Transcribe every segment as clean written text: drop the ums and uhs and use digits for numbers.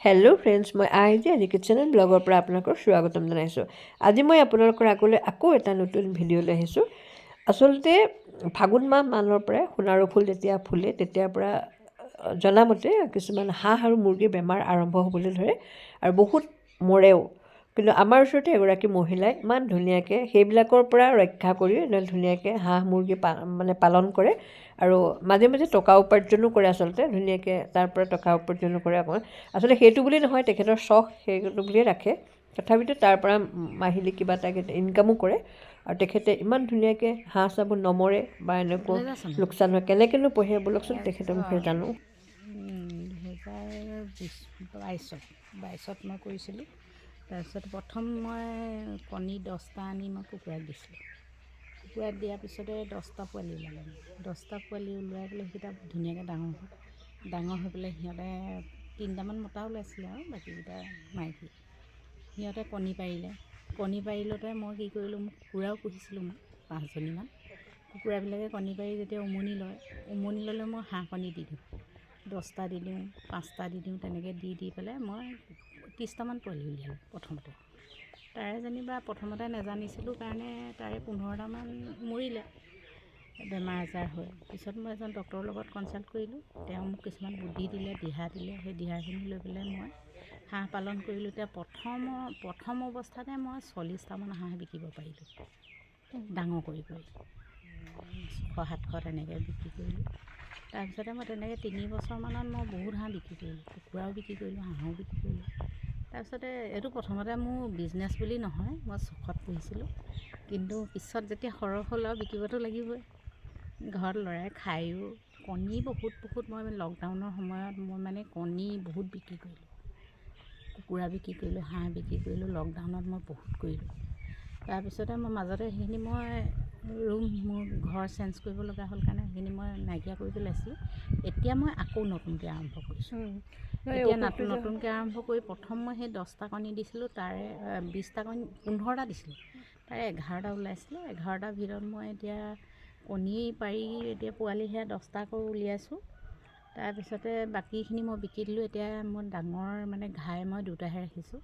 Hello' friends, মই IG education and ব্লগৰ পৰা আপোনালোকক স্বাগতম জনাইছোঁ। আজি মই আপোনালোকৰ আগলৈ আকৌ এটা নতুন ভিডিঅ' লৈ আহিছোঁ। আচলতে ফাগুন মানৰ পৰাই সোণাৰু ফুল যেতিয়া ফুলে তেতিয়াৰ পৰা জনামতে কিছুমান হাঁহ আৰু মুৰ্গীৰ বেমাৰ আৰম্ভ হ'বলৈ ধৰে আৰু বহুত মৰেও। কিন্তু আমাৰ ওচৰতে এগৰাকী মহিলাই ইমান ধুনীয়াকৈ সেইবিলাকৰ পৰা ৰক্ষা কৰি ধুনীয়াকৈ হাঁহ মুৰ্গী পালন কৰে আৰু মাজে মাজে টকা উপাৰ্জনো কৰে। আচলতে ধুনীয়াকৈ তাৰ পৰা টকা উপাৰ্জনো কৰে। আচলতে সেইটো বুলি নহয়, তেখেতৰ চখ সেইটো বুলিয়ে ৰাখে। তথাপিতো তাৰ পৰা মাহিলী কিবা এটা ইনকামো কৰে আৰু তেখেতে ইমান ধুনীয়াকৈ হাঁহ চাহবোৰ নমৰে বা এনেকুৱা লোকচান হয়। কেনেকৈনো পোহে ব'লকচোন তেখেতৰ বিষয়ে জানো। 2022ত মই কৰিছিলোঁ। তাৰপিছত প্ৰথম মই কণী 10টা আনি মই কুকুৰাক দিছিলোঁ। কুকুৰাক দিয়াৰ পিছতে 10টা পোৱালি ওলালে। 10টা পোৱালি ওলোৱাই পেলাই সেইকেইটা ধুনীয়াকৈ ডাঙৰ হৈ পেলাই সিহঁতে 3টামান মতা ওলাইছিলে আৰু বাকীকেইটা মাইকী। সিহঁতে কণী পাৰিলতে মই কি কৰিলোঁ, মোক কুকুৰাও পুহিছিলোঁ। মই 5জনীমান কুকুৰাবিলাকে কণী পাৰি যেতিয়া উমনি ল'লে মই হাঁহ কণী দি দিওঁ। 10টা দি দিওঁ, 5টা দি দিওঁ, তেনেকৈ দি পেলাই মই 30টামান পোৱালি উলিয়ালোঁ প্ৰথমতে। তাৰে যেনিবা প্ৰথমতে নেজানিছিলোঁ কাৰণে তাৰে 15টামান মৰিলে বেমাৰ আজাৰ হৈ। পিছত মই এজন ডক্টৰৰ লগত কনচাল্ট কৰিলোঁ। তেওঁ মোক কিছুমান বুদ্ধি দিলে, দিহা দিলে। সেই দিহাখিনি লৈ পেলাই মই হাঁহ পালন কৰিলোঁ। এতিয়া প্ৰথম অৱস্থাতে মই 40টামান হাঁহ বিকিব পাৰিলোঁ, ডাঙৰ কৰি 600-700 তেনেকৈ বিক্ৰী কৰিলোঁ। তাৰপিছতে মই তেনেকৈ 3 বছৰমানত মই বহুত হাঁহ বিক্ৰী কৰিলোঁ। কুকুৰাও বিক্ৰী কৰিলোঁ, হাঁহো বিক্ৰী কৰিলোঁ। তাৰপিছতে এইটো প্ৰথমতে মোৰ বিজনেছ বুলি নহয়, মই চখত পুহিছিলোঁ। কিন্তু পিছত যেতিয়া সৰহ হ'ল আৰু বিকিবতো লাগিবই। ঘৰত ল'ৰাই খায়ো। কণী বহুত মই লকডাউনৰ সময়ত মই কণী বহুত বিক্ৰী কৰিলোঁ। কুকুৰা বিক্ৰী কৰিলোঁ, হাঁহ বিক্ৰী কৰিলোঁ। লকডাউনত মই বহুত কৰিলোঁ। তাৰপিছতে মই মাজতে সেইখিনি মোৰ ঘৰ চেঞ্জ কৰিব লগা হ'ল কাৰণে সেইখিনি মই নাইকিয়া কৰি পেলাইছিলোঁ। এতিয়া মই আকৌ নতুনকৈ আৰম্ভ কৰিছোঁ। এতিয়া নতুনকৈ আৰম্ভ কৰি প্ৰথম মই সেই 10টা কণী দিছিলোঁ। তাৰে 20টা কণী 15টা দিছিলোঁ। তাৰে 11টা ওলাইছিলে। 11টাৰ ভিতৰত মই এতিয়া কণী পাৰি এতিয়া পোৱালি সেয়া 10টা আকৌ উলিয়াইছোঁ। তাৰপিছতে বাকীখিনি মই বিকি দিলোঁ। এতিয়া মই ডাঙৰ ঘাই মই 2টাহে ৰাখিছোঁ।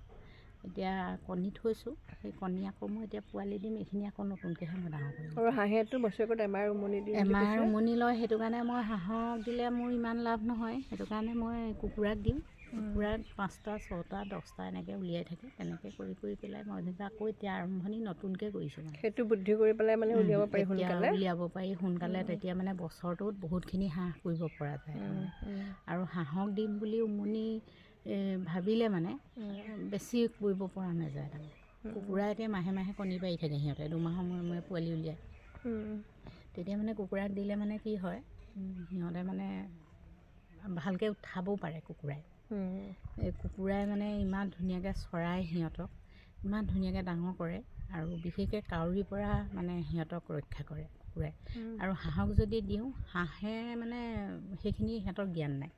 এতিয়া কণী থৈছোঁ। সেই কণী আকৌ মই এতিয়া পোৱালি দিম। এইখিনি আকৌ নতুনকৈহে মই ডাঙৰ কৰিম। আৰু হাঁহেতো বছৰেকত এমাহ উমনি দিয়ে। এমাহ উমনি লয়। সেইটো কাৰণে মই হাঁহক দিলে মোৰ ইমান লাভ নহয়। সেইটো কাৰণে মই কুকুৰাক দিওঁ। কুকুৰাক 5টা, 6টা, 10টা এনেকৈ উলিয়াই থাকে। তেনেকৈ কৰি পেলাই মই আকৌ এতিয়া আৰম্ভণি নতুনকৈ কৰিছোঁ। সেইটো বুদ্ধি কৰি পেলাই উলিয়াব পাৰি সোনকালে। উলিয়াব পাৰি সোনকালে। তেতিয়া বছৰটোত বহুতখিনি হাঁহ কৰিব পৰা যায়। আৰু হাঁহক দিম বুলি উমনি ভাবিলে বেছি কৰিব পৰা নাযায়। কুকুৰা এতিয়া মাহে মাহে কণী পাৰি থাকে। সিহঁতে 2 মাহৰ মূৰে পোৱালি উলিয়ায়। তেতিয়া কুকুৰাক দিলে কি হয়, সিহঁতে ভালকৈ উঠাবও পাৰে। কুকুৰাই ইমান ধুনীয়াকৈ চৰাই সিহঁতক ইমান ধুনীয়াকৈ ডাঙৰ কৰে। আৰু বিশেষকৈ কাউৰীৰ পৰা সিহঁতক ৰক্ষা কৰে কুকুৰাই। আৰু হাঁহক যদি দিওঁ, হাঁহে সেইখিনি সিহঁতৰ জ্ঞান নাই।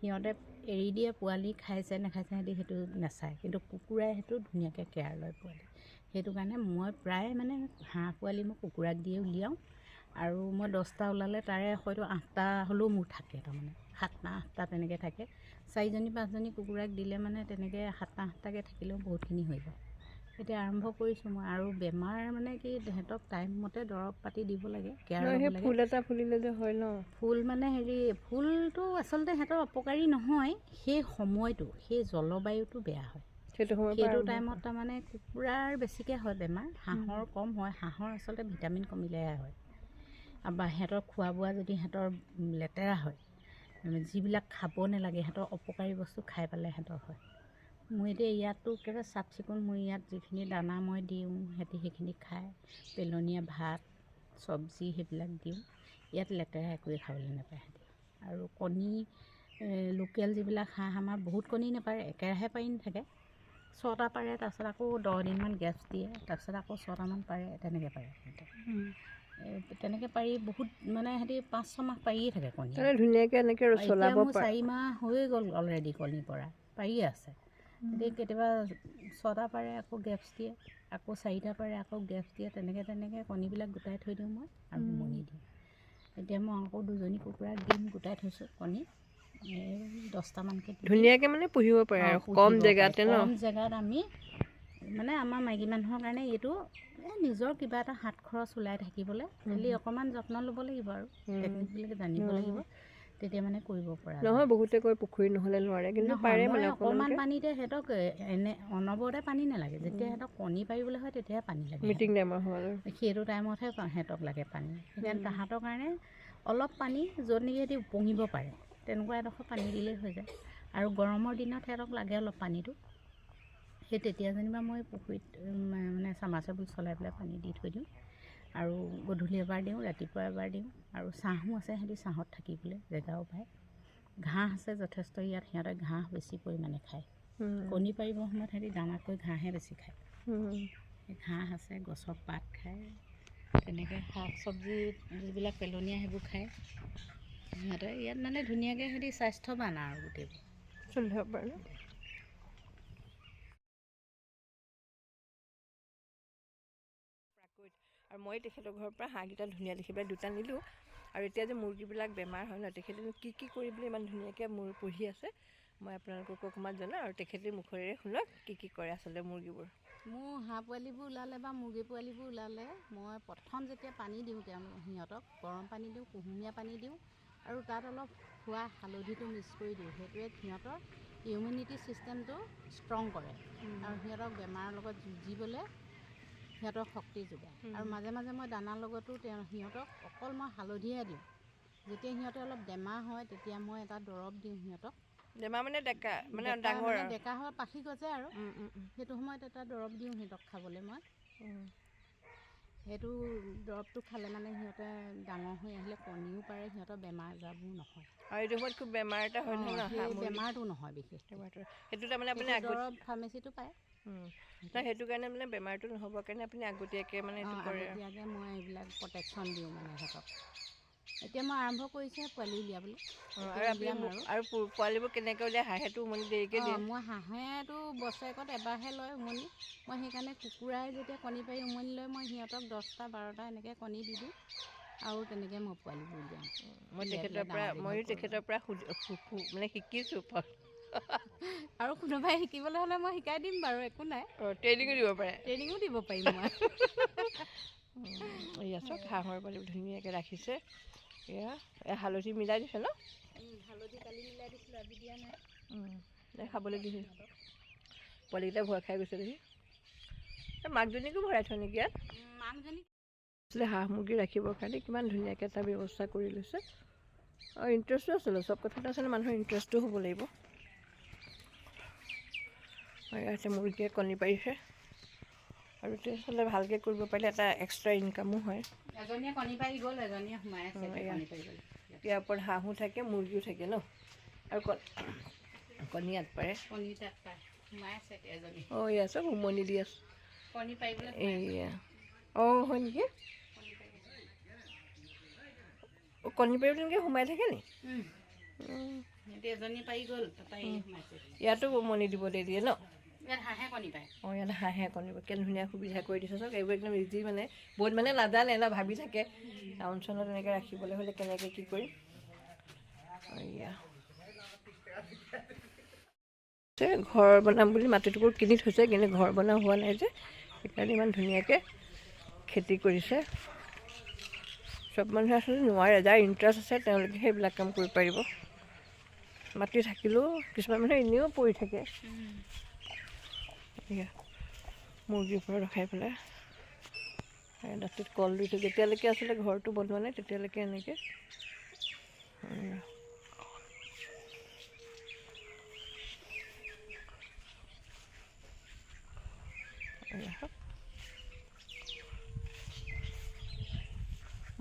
সিহঁতে এৰি দিয়ে, পোৱালি খাইছে নাখাইছে সিহঁতি সেইটো নাচায়। কিন্তু কুকুৰাই সেইটো ধুনীয়াকৈ কেয়াৰ লয় পোৱালি। সেইটো কাৰণে মই প্ৰায় হাঁহ পোৱালি মই কুকুৰাক দিয়ে উলিয়াওঁ। আৰু মই 10টা ওলালে তাৰে হয়তো 8টা হ'লেও মোৰ থাকে। 7টা 8টা তেনেকৈ থাকে। 4জনী 5জনী কুকুৰাক দিলে তেনেকৈ 7টা 8টাকৈ থাকিলেও বহুতখিনি হৈ যায়। এতিয়া আৰম্ভ কৰিছোঁ মই। আৰু বেমাৰ কি সিহঁতক টাইমমতে দৰৱ পাতি দিব লাগে, কেয়াৰ ল'ব লাগে। ফুল এটা ফুলিলে যে হয় ন, ফুল ফুলটো আচলতে সিহঁতৰ অপকাৰী নহয়। সেই সময়টো, সেই জলবায়ুটো বেয়া হয়। সেইটো টাইমত কুকুৰাৰ বেছিকৈ হয় বেমাৰ, হাঁহৰ কম হয়। হাঁহৰ আচলতে ভিটামিন কমিলেহে হয়। বা সিহঁতৰ খোৱা বোৱা যদি সিহঁতৰ লেতেৰা হয়, যিবিলাক খাব নালাগে, সিহঁতৰ অপকাৰী বস্তু খাই পালে সিহঁতৰ হয়। মোৰ এতিয়া ইয়াততো একেবাৰে চাফ চিকুণ। মোৰ ইয়াত যিখিনি দানা মই দিওঁ সিহঁতি সেইখিনি খায়। পেলনীয়া ভাত চব্জি সেইবিলাক দিওঁ। ইয়াত লেতেৰা একোৱে খাবলৈ নাপায় সিহঁতি। আৰু কণী লোকেল যিবিলাক হাঁহ আমাৰ বহুত কণী নাপাৰে, একেৰাহে পাৰি নাথাকে। 6টা পাৰে, তাৰপিছত আকৌ 10 দিনমান গেপছ দিয়ে, তাৰপিছত আকৌ 6টামান পাৰে, তেনেকৈ পাৰে সিহঁতে। তেনেকৈ পাৰি বহুত সিহঁতি 5-6 মাহ পাৰিয়ে থাকে কণী। ধুনীয়াকৈ এনেকৈ এতিয়া মোৰ 4 মাহ হৈয়ে গ'ল অলৰেডি কণী পৰা পাৰিয়ে আছে। এতিয়া কেতিয়াবা 6টা পাৰে, আকৌ গেপছ দিয়ে, আকৌ 4টা পাৰে, আকৌ গেপছ দিয়ে। তেনেকৈ কণীবিলাক গোটাই থৈ দিওঁ মই আৰু উমনি দিওঁ। এতিয়া মই আকৌ 2জনী কুকুৰাক দিম গোটাই থৈছোঁ কণী। 10টামানকৈ ধুনীয়াকৈ মানে পুহিব পাৰে আৰু কম জেগাতে ন কম জেগাত আমি মানে আমাৰ মাইকী মানুহৰ কাৰণে এইটো নিজৰ কিবা এটা হাত খৰচ ওলাই থাকিবলৈ খালি অকণমান যত্ন ল'ব লাগিব আৰু টেকনিকবিলাক জানিব লাগিব তেতিয়া মানে কৰিব পৰা নহয় বহুতে কয় পুখুৰী নহ'লে নোৱাৰে কিন্তু পাৰে মানে অকণমান পানীতে সিহঁতক এনে অনবৰতে পানী নালাগে যেতিয়া সিহঁতক কণী পাৰিবলৈ হয় তেতিয়াহে পানী লাগে মিটিং টাইমৰ হ'ল সেইটো টাইমতহে সিহঁতক লাগে পানী সেইকাৰণে তাহাঁতৰ কাৰণে অলপ পানী য'ত নেকি সিহঁতি উপঙিব পাৰে তেনেকুৱা এডোখৰ পানী দিলেই হৈ যায় আৰু গৰমৰ দিনত সিহঁতক লাগে অলপ পানীটো সেই তেতিয়া যেনিবা মই পুখুৰীত মানে চামাৰচেবুল চলাই পেলাই পানী দি থৈ দিওঁ আৰু গধূলি এবাৰ দিওঁ ৰাতিপুৱা এবাৰ দিওঁ আৰু ছাঁহো আছে সিহঁতি ছাঁহত থাকিবলৈ জেগাও পায় ঘাঁহ আছে যথেষ্ট ইয়াত সিহঁতে ঘাঁহ বেছি পৰিমাণে খায় কণী পাৰিবৰ সময়ত সিহঁতি দানাতকৈ ঘাঁহে বেছি খায় ঘাঁহ আছে গছৰ পাত খায় তেনেকৈ শাক চব্জি যিবিলাক পেলনীয়া সেইবোৰ খায় সিহঁতে ইয়াত মানে ধুনীয়াকৈ সিহঁতি স্বাস্থ্যৱান আৰু গোটেইবোৰ চলিব পাৰে আৰু মই তেখেতৰ ঘৰৰ পৰা হাঁহকেইটা ধুনীয়া দেখি পেলাই 2টা নিলোঁ আৰু এতিয়া যে মুৰ্গীবিলাক বেমাৰ হয় ন তেখেতেনো কি কৰিবলৈ ইমান ধুনীয়াকৈ মোৰ পুহি আছে মই আপোনালোকক অকণমান জনাওঁ আৰু তেখেতে মুখেৰে শুনক কি কৰে আচলতে মুৰ্গীবোৰ মোৰ হাঁহ পোৱালিবোৰ ওলালে বা মুৰ্গী পোৱালিবোৰ ওলালে মই প্ৰথম যেতিয়া পানী দিওঁ সিহঁতক গৰম পানী দিওঁ কুহুমীয়া পানী দিওঁ আৰু তাত অলপ খোৱা হালধিটো মিক্স কৰি দিওঁ সেইটোৱে সিহঁতৰ ইমিউনিটি ছিষ্টেমটো ষ্ট্ৰং কৰে আৰু সিহঁতক বেমাৰৰ লগত যুঁজিবলৈ সিহঁতক শক্তি যোগায় আৰু মাজে মাজে মই দানাৰ লগতো সিহঁতক অকল মই হালধিহে দিওঁ যেতিয়া সিহঁতে অলপ বেমাৰ হয় তেতিয়া মই এটা দৰৱ দিওঁ সিহঁতক বেমাৰ মানে ডেকা মানে ডাঙৰ ডেকা হৈ পাখি গজে আৰু সেইটো সময়ত এটা দৰৱ দিওঁ সিহঁতক খাবলৈ মই সেইটো দৰৱটো খালে মানে সিহঁতে ডাঙৰ হৈ আহিলে কণীও পাৰে সিহঁতৰ বেমাৰ আজাৰবোৰ নহয় আৰু এইটো সময়ত খুব বেমাৰ এটা হয় নহয় সেই বেমাৰটো নহয় বিশেষ সেইটো তাৰমানে আপুনি দৰৱ ফাৰ্মেচিটো পায় সেইটো কাৰণে মানে বেমাৰটো নহ'বৰ কাৰণে আপুনি আগতীয়াকৈ মানে এইটো কৰে আগতীয়াকৈ মই এইবিলাক প্ৰটেকশ্যন দিওঁ মানে সিহঁতক এতিয়া মই আৰম্ভ কৰিছোঁহে পোৱালি উলিয়াবলৈ আৰু পোৱালিবোৰ কেনেকৈ উলিয়াই হাঁহেটো উমনি দেৰিকৈ দিয়ে মই হাঁহেটো বছৰেকত এবাৰহে লয় উমনি মই সেইকাৰণে কুকুৰাই যেতিয়া কণী পাৰি উমনি লয় মই সিহঁতক 10টা 12টা এনেকৈ কণী দি দিওঁ আৰু তেনেকৈ মই পোৱালিবোৰ উলিয়াওঁ ময়ো তেখেতৰ পৰা মানে শিকিছোঁ আৰু কোনোবাই শিকিবলৈ হ'লে মই শিকাই দিম বাৰু একো নাই ট্ৰেইনিঙো দিব পাৰে ট্ৰেইনিঙো দিব পাৰিম মই এয়া চাওক হাঁহৰ পোৱালি ধুনীয়াকৈ ৰাখিছে এয়া হালধি মিলাই দিছে ন হালধি কালি মিলাই দিছিলোঁ আজি দিয়া নাই খাবলৈ দিছে পোৱালিকেইটা ভয় খাই গৈছে দেখি মাকজনীকো ভৰাই থয় নেকি ইয়াত মাকজনী হাঁহ মুৰ্গী ৰাখিবৰ কাৰণে কিমান ধুনীয়াকৈ এটা ব্যৱস্থা কৰি লৈছে আৰু ইণ্টাৰেষ্টো আছিলে চব কথাটো আচলতে মানুহৰ ইণ্টাৰেষ্টো হ'ব লাগিব ইয়াতে মুৰ্গীয়ে কণী পাৰিছে আৰু তেতিয়াহ'লে ভালকৈ কৰিব পাৰিলে এটা এক্সট্ৰা ইনকামো হয় এজনীয়ে কণী পাৰি গ'ল এজনীয়ে সোমাই আছে ইয়াৰ ওপৰত হাঁহো থাকে মুৰ্গীও থাকে ন আৰু কণী ইয়াত পাৰে কণী তাত পাৰে সোমাই আছে এজনী এয়া চব উমনি দি আছোঁ কণী পাৰিবলৈ এয়া হয় নেকি কণী পাৰিবলৈ তেনেকৈ সোমাই থাকে নি এজনী পাৰি গ'ল ইয়াতো উমনি দিবলৈ দিয়ে ন ইয়াত হাঁহে কণী পায় ইয়াত হাঁহে কণী পাৰে কেনে ধুনীয়া সুবিধা কৰি দিছে চাওক এইবোৰ একদম ইজি মানে বহুত মানে নাজানে ন ভাবি থাকে টাউন চনত এনেকৈ ৰাখিবলৈ হ'লে কেনেকৈ কি কৰিম ঘৰ বনাম বুলি মাটিটুকুৰ কিনি থৈছে কিন্তু ঘৰ বনোৱা হোৱা নাই যে সেইকাৰণে ইমান ধুনীয়াকৈ খেতি কৰিছে চব মানুহে আচলতে নোৱাৰে যাৰ ইণ্টাৰেষ্ট আছে তেওঁলোকে সেইবিলাক কাম কৰিব পাৰিব মাটি থাকিলেও কিছুমান মানুহে এনেও পৰি থাকে মুৰ্গীৰ পৰা ৰখাই পেলাই দাঁতিত কল দিছোঁ যেতিয়ালৈকে আচলতে ঘৰটো বনোৱা নাই তেতিয়ালৈকে এনেকৈ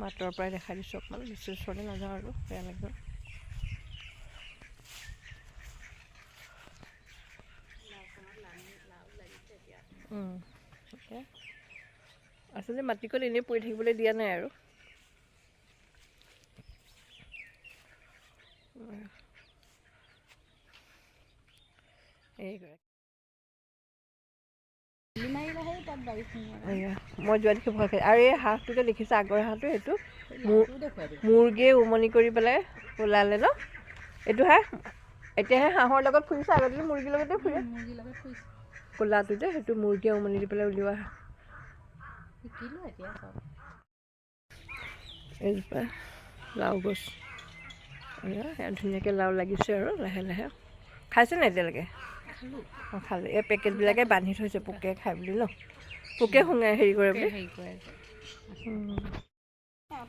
মাতৰ পৰাই দেখাই দিছোঁ অকণমান বেছি ওচৰলৈ নাযাওঁ আৰু বেয়া লাগিব আচলতে মাটিকণ এনেই পৰি থাকিবলৈ দিয়া নাই আৰু মই যোৱা দেখি ভয় খাই আৰু এই হাঁহটো যে দেখিছোঁ আগৰ হাঁহটো সেইটো মুৰ্গীয়ে উমনি কৰি পেলাই ওলালে ন এইটোহে এতিয়াহে হাঁহৰ লগত ফুৰিছে, আগতে মুৰ্গীৰ লগতে ফুৰে। মুৰ্গীৰ লগত ফুৰিছোঁ। ক'লাটো যে সেইটো মুৰ্গীয়ে উমনি দি পেলাই উলিওৱা। শিকিলোঁ এতিয়া চব। এইজোপা লাও গছ, ধুনীয়াকৈ লাও লাগিছে আৰু লাহে লাহে। খাইছে নাই এতিয়ালৈকে? খালোঁ। অঁ খালে। এই পেকেটবিলাকে বান্ধি থৈছে পোকে খাই বুলি ন, পোকে শুঙাই হেৰি কৰে বুলি। হেৰি কৰে যে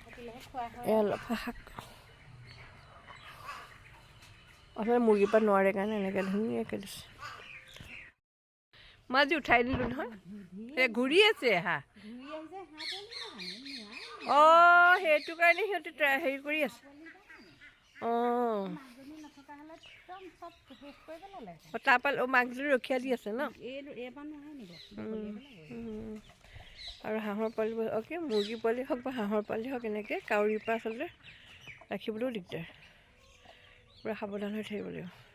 থাকিলেহে খোৱা হয়। এয়া লফা শাক আচলতে মুৰ্গীৰ পৰা নোৱাৰে কাৰণে এনেকৈ ধুনীয়াকৈ দিছে। মই আজি উঠাই দিলোঁ নহয়, এই ঘূৰি আছে হাঁহ। অঁ সেইটো কাৰণে সিহঁতে হেৰি কৰি আছে। অঁ তাৰপৰা মাকজনী ৰখীয়া দি আছে ন। আৰু হাঁহৰ পোৱালিবোৰ কি মুৰ্গী পোৱালি হওক বা হাঁহৰ পোৱালি হওক এনেকৈ কাউৰীৰ পৰা আচলতে ৰাখিবলৈও দিগদাৰ, পূৰা সাৱধান হৈ থাকিব লাগিব।